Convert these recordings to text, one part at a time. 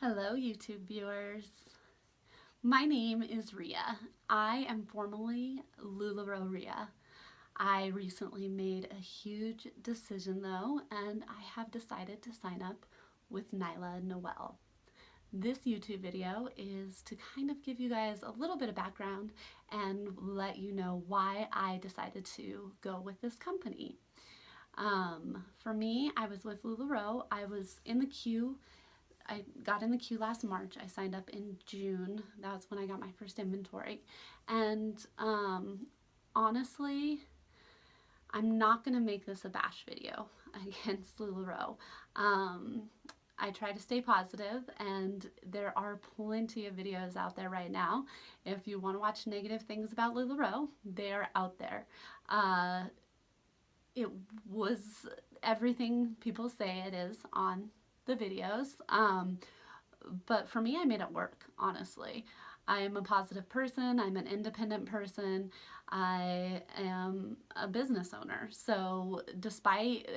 Hello, YouTube viewers. My name is Rhea. I am formerly LuLaRoe Rhea. I recently made a huge decision though, and I have decided to sign up with Nyla Noelle. This YouTube video is to kind of give you guys a little bit of background and let you know why I decided to go with this company. For me, I was with LuLaRoe. I was in the queue. I got in the queue last March. I signed up in June. That's when I got my first inventory. And honestly, I'm not going to make this a bash video against LuLaRoe. I try to stay positive, and there are plenty of videos out there right now. If you want to watch negative things about LuLaRoe, they are out there. It was everything people say it is on the videos, but for me, I made it work, honestly. I am a positive person. I'm an independent person. I am a business owner. So despite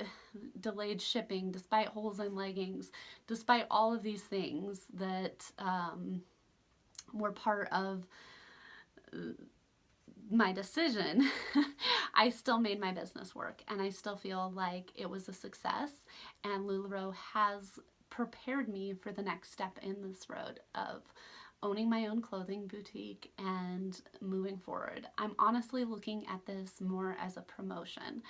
delayed shipping, despite holes in leggings, despite all of these things that were part of my decision, I still made my business work, and I still feel like it was a success, and LuLaRoe has prepared me for the next step in this road of owning my own clothing boutique and moving forward. I'm honestly looking at this more as a promotion.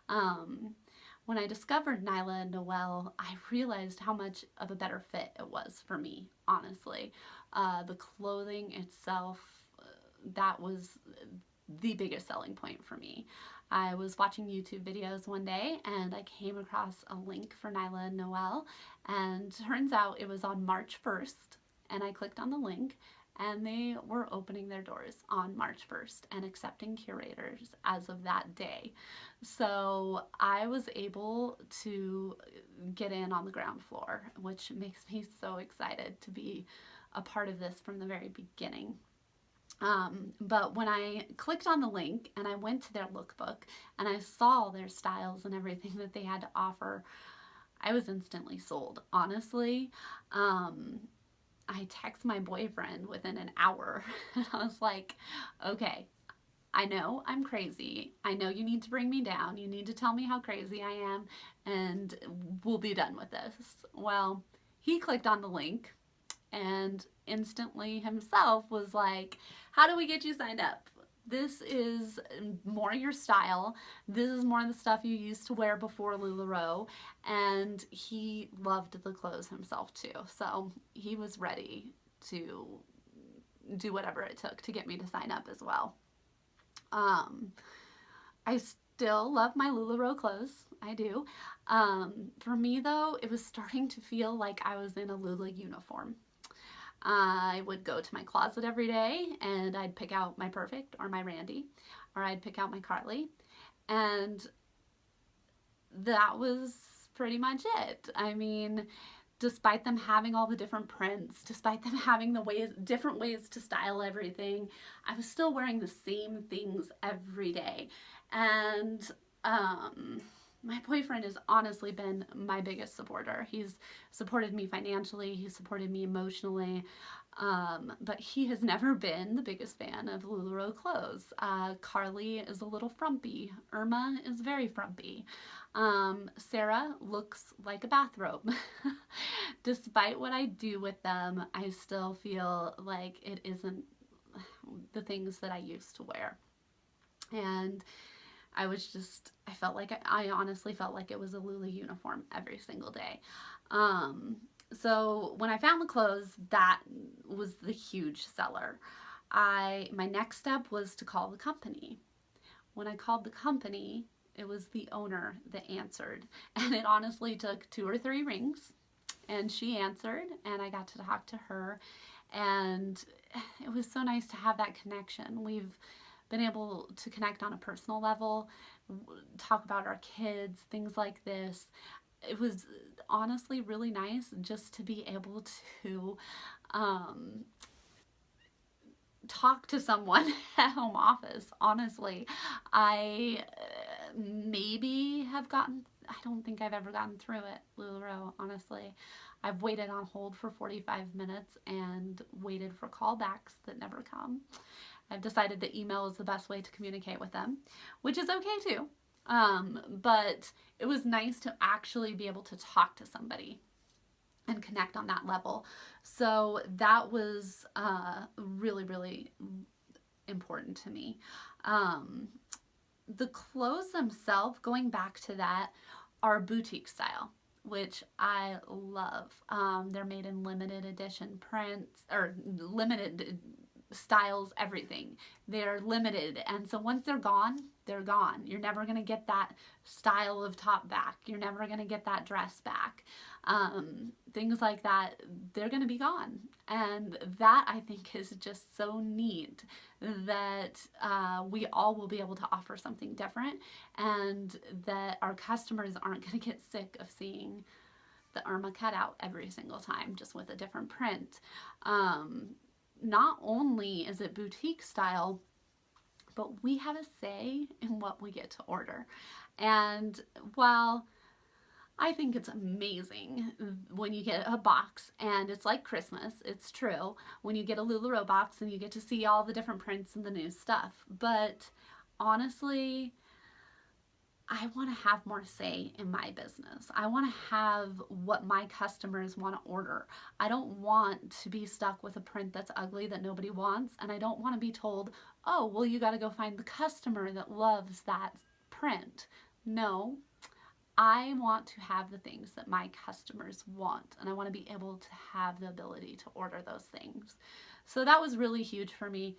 When I discovered Nyla Noelle, I realized how much of a better fit it was for me, honestly. The clothing itself, that was the biggest selling point for me. I was watching YouTube videos one day and I came across a link for Nyla Noelle, and turns out it was on March 1st, and I clicked on the link and they were opening their doors on March 1st and accepting curators as of that day. So I was able to get in on the ground floor, which makes me so excited to be a part of this from the very beginning. But when I clicked on the link and I went to their lookbook and I saw their styles and everything that they had to offer, I was instantly sold, honestly. I text my boyfriend within an hour and I was like, okay, I know I'm crazy. I know you need to bring me down. You need to tell me how crazy I am, and we'll be done with this. Well, he clicked on the link and instantly himself was like, how do we get you signed up? This is more your style. This is more the stuff you used to wear before LuLaRoe. And he loved the clothes himself too. So he was ready to do whatever it took to get me to sign up as well. I still love my LuLaRoe clothes. I do. For me though, it was starting to feel like I was in a Lula uniform. I would go to my closet every day and I'd pick out my Perfect or my Randy, or I'd pick out my Carly, and that was pretty much it. I mean, despite them having all the different prints, despite them having the different ways to style everything, I was still wearing the same things every day. And my boyfriend has honestly been my biggest supporter. He's supported me financially, he's supported me emotionally, but he has never been the biggest fan of LuLaRoe clothes. Carly is a little frumpy. Irma is very frumpy. Sarah looks like a bathrobe. Despite what I do with them, I still feel like it isn't the things that I used to wear. And I honestly felt like it was a Lula uniform every single day. So when I found the clothes, that was the huge seller. My next step was to call the company. When I called the company, it was the owner that answered. And it honestly took 2 or 3 rings, and she answered, and I got to talk to her. And it was so nice to have that connection. We've been able to connect on a personal level, talk about our kids, things like this. It was honestly really nice just to be able to talk to someone at home office. Honestly, I maybe have gotten I don't think I've ever gotten through it, LuLaRoe, honestly. I've waited on hold for 45 minutes and waited for callbacks that never come. I've decided that email is the best way to communicate with them, which is okay too. But it was nice to actually be able to talk to somebody and connect on that level. So that was really, really important to me. The clothes themselves, going back to that, are boutique style, which I love. They're made in limited edition prints, or limited styles, everything. They're limited, and so once they're gone, they're gone. You're never going to get that style of top back. You're never going to get that dress back. Things like that, they're going to be gone. And that, I think, is just so neat that we all will be able to offer something different, and that our customers aren't going to get sick of seeing the Irma cutout every single time, just with a different print. Not only is it boutique style, but we have a say in what we get to order. And while I think it's amazing when you get a box, and it's like Christmas, it's true, when you get a LuLaRoe box and you get to see all the different prints and the new stuff. But honestly, I want to have more say in my business. I want to have what my customers want to order. I don't want to be stuck with a print that's ugly that nobody wants, and I don't want to be told, oh, well, you got to go find the customer that loves that print. No, I want to have the things that my customers want, and I want to be able to have the ability to order those things. So that was really huge for me.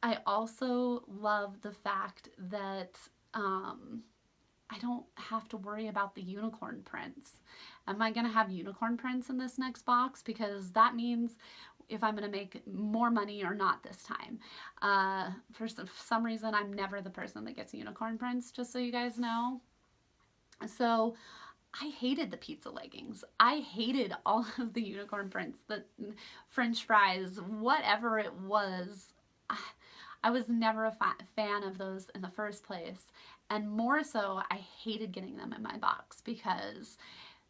I also love the fact that I don't have to worry about the unicorn prints. Am I going to have unicorn prints in this next box? Because that means if I'm going to make more money or not this time. For some reason, I'm never the person that gets unicorn prints, just so you guys know. So I hated the pizza leggings. I hated all of the unicorn prints, the French fries, whatever it was. I was never a fan of those in the first place. And more so, I hated getting them in my box because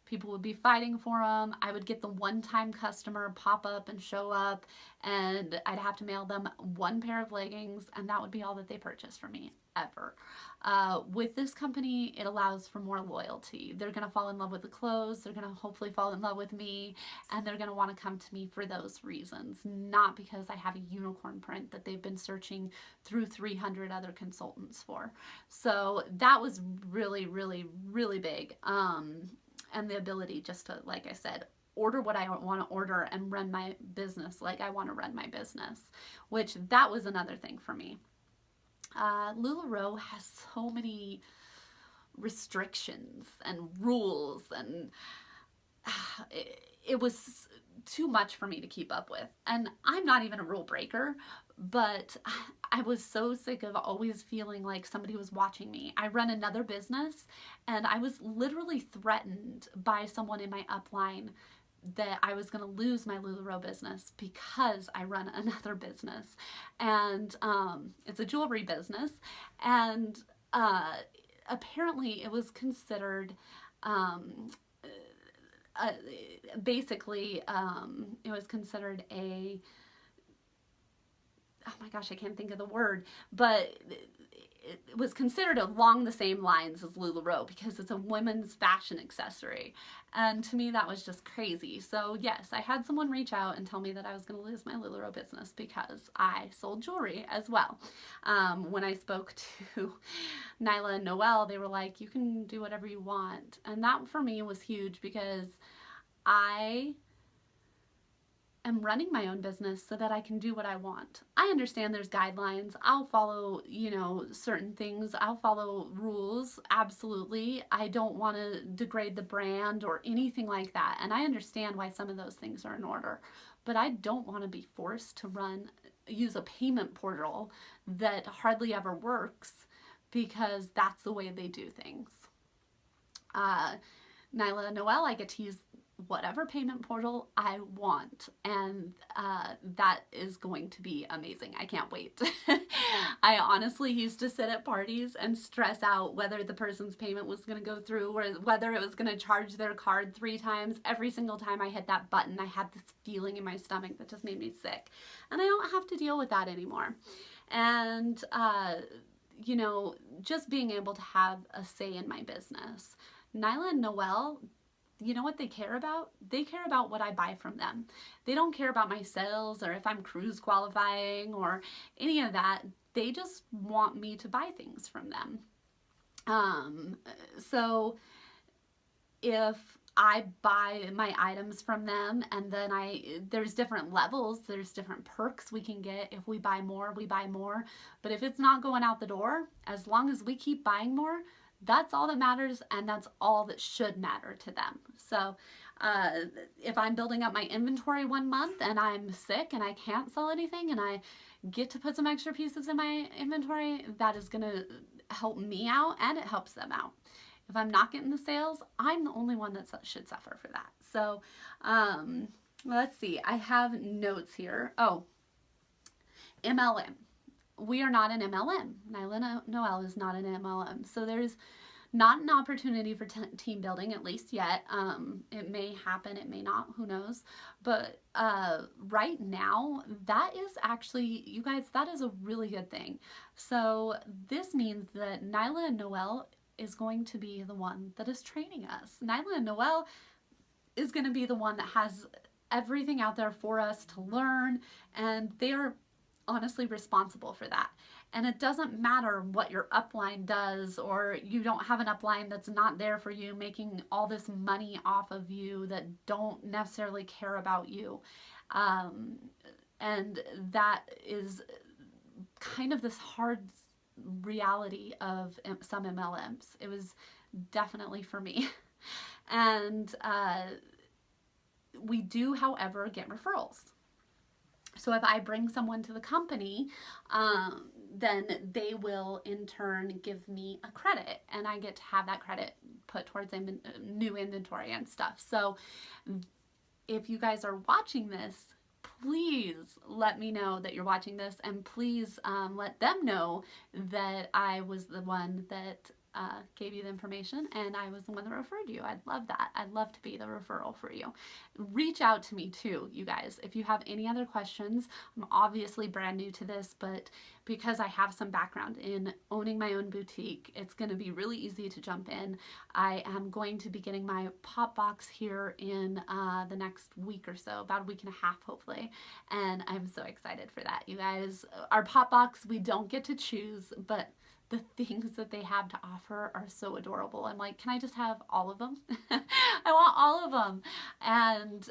people would be fighting for them. I would get the one-time customer pop up and show up, and I'd have to mail them one pair of leggings, and that would be all that they purchased from me, ever. With this company, it allows for more loyalty. They're going to fall in love with the clothes. They're going to hopefully fall in love with me, and they're going to want to come to me for those reasons, not because I have a unicorn print that they've been searching through 300 other consultants for. So that was really, really, really big. And the ability just to, like I said, order what I want to order and run my business like I want to run my business, which that was another thing for me. LuLaRoe has so many restrictions and rules, and it was too much for me to keep up with. And I'm not even a rule breaker, but I was so sick of always feeling like somebody was watching me. I run another business, and I was literally threatened by someone in my upline that I was going to lose my LuLaRoe business because I run another business. And it's a jewelry business, and apparently it was considered basically it was considered a, oh my gosh, I can't think of the word, but it was considered along the same lines as LuLaRoe because it's a women's fashion accessory. And to me, that was just crazy. So yes, I had someone reach out and tell me that I was going to lose my LuLaRoe business because I sold jewelry as well. When I spoke to Nyla Noelle, they were like, you can do whatever you want. And that for me was huge because I am running my own business so that I can do what I want. I understand there's guidelines. I'll follow, certain things. I'll follow rules. Absolutely. I don't want to degrade the brand or anything like that. And I understand why some of those things are in order. But I don't want to be forced to use a payment portal that hardly ever works because that's the way they do things. Nyla Noelle, I get to use whatever payment portal I want. And that is going to be amazing. I can't wait. I honestly used to sit at parties and stress out whether the person's payment was going to go through or whether it was going to charge their card 3 times. Every single time I hit that button, I had this feeling in my stomach that just made me sick. And I don't have to deal with that anymore. And, you know, just being able to have a say in my business. Nyla and Noel, you know what they care about? They care about what I buy from them. They don't care about my sales or if I'm cruise qualifying or any of that. They just want me to buy things from them. So if I buy my items from them and then there's different levels, there's different perks we can get. If we buy more, we buy more. But if it's not going out the door, as long as we keep buying more, that's all that matters, and that's all that should matter to them. So if I'm building up my inventory one month and I'm sick and I can't sell anything and I get to put some extra pieces in my inventory, that is going to help me out and it helps them out. If I'm not getting the sales, I'm the only one that should suffer for that. So let's see. I have notes here. Oh, MLM. We are not an MLM. Nyla Noelle is not an MLM. So there's not an opportunity for team building, at least yet. It may happen, it may not, who knows. But right now, that is actually, you guys, that is a really good thing. So this means that Nyla and Noelle is going to be the one that is training us. Nyla and Noelle is going to be the one that has everything out there for us to learn, and they are honestly responsible for that. And it doesn't matter what your upline does, or you don't have an upline that's not there for you, making all this money off of you that don't necessarily care about you. And that is kind of this hard reality of some MLMs. It was definitely for me. And we do, however, get referrals. So if I bring someone to the company, then they will in turn give me a credit, and I get to have that credit put towards new inventory and stuff. So if you guys are watching this, please let me know that you're watching this, and please let them know that I was the one that gave you the information and I was the one that referred you. I'd love that. I'd love to be the referral for you. Reach out to me too, you guys. If you have any other questions, I'm obviously brand new to this, but because I have some background in owning my own boutique, it's going to be really easy to jump in. I am going to be getting my pop box here in the next week or so, about a week and a half hopefully, and I'm so excited for that, you guys. Our pop box, we don't get to choose, but the things that they have to offer are so adorable. I'm like, can I just have all of them? I want all of them. And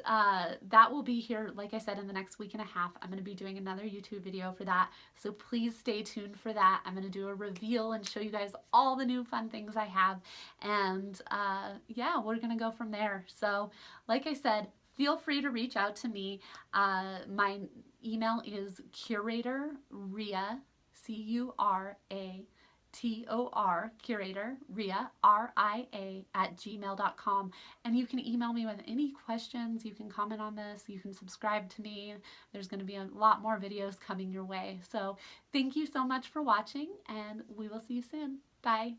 that will be here, like I said, in the next week and a half. I'm going to be doing another YouTube video for that. So please stay tuned for that. I'm going to do a reveal and show you guys all the new fun things I have. And yeah, we're going to go from there. So like I said, feel free to reach out to me. My email is curatorria, curator, Ria, R-I-A, @gmail.com. And you can email me with any questions. You can comment on this. You can subscribe to me. There's going to be a lot more videos coming your way. So thank you so much for watching, and we will see you soon. Bye.